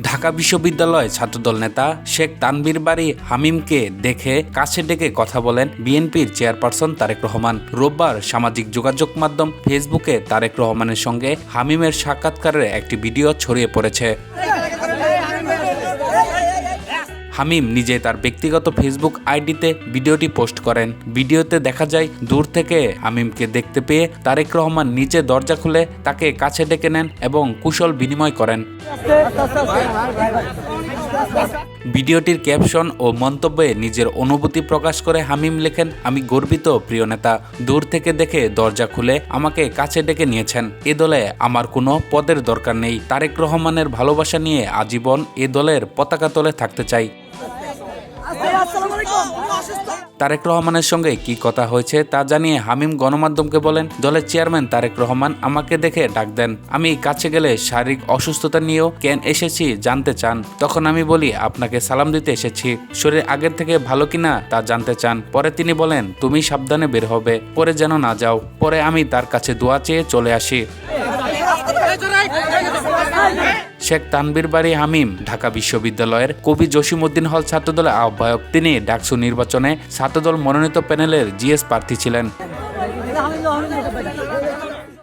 ঢাকা বিশ্ববিদ্যালয় ছাত্রদল নেতা শেখ তানভীর বারী হামিমকে দেখে কাছে ডেকে কথা বলেন বিএনপির চেয়ারপারসন তারেক রহমান। রোববার সামাজিক যোগাযোগ মাধ্যম ফেসবুকে তারেক রহমানের সঙ্গে হামিমের সাক্ষাৎকারের একটি ভিডিও ছড়িয়ে পড়েছে। হামিম নিজে তার ব্যক্তিগত ফেসবুক আইডিতে ভিডিওটি পোস্ট করেন। ভিডিওতে দেখা যায় দূর থেকে হামিমকে দেখতে পেয়ে তারেক রহমান নিচে দরজা খুলে তাকে কাছে ডেকে নেন এবং কুশল বিনিময় করেন। ভিডিওটির ক্যাপশন ও মন্তব্যে নিজের অনুভূতি প্রকাশ করে হামিম লেখেন, আমি গর্বিত প্রিয় নেতা, দূর থেকে দেখে দরজা খুলে আমাকে কাছে ডেকে নিয়েছেন। এ দলে আমার কোনো পদের দরকার নেই। তারেক রহমানের ভালোবাসা নিয়ে আজীবন এ দলের পতাকা তলে থাকতে চাই। তারেক রহমানের সঙ্গে কি কথা হয়েছে তা জানিয়ে হামিম গণমাধ্যমকে বলেন, দলের চেয়ারম্যান তারেক রহমান আমাকে দেখে ডাক দেন। আমি কাছে গেলে শারীরিক অসুস্থতা নিয়েও কেন এসেছি জানতে চান। তখন আমি বলি, আপনাকে সালাম দিতে এসেছি, শরীর আগের থেকে ভালো কিনা তা জানতে চান। পরে তিনি বলেন, তুমি সাবধানে বের হবে, পরে যেন না যাও। পরে আমি তার কাছে দোয়া চেয়ে চলে আসি। শেখ তানভীর বারী হামিম ঢাকা বিশ্ববিদ্যালয়ের কবি জসিমউদ্দিন হল ছাত্রদলের আহ্বায়ক। তিনি ডাকসু নির্বাচনে ছাত্রদল মনোনীত প্যানেলের জিএস প্রার্থী ছিলেন।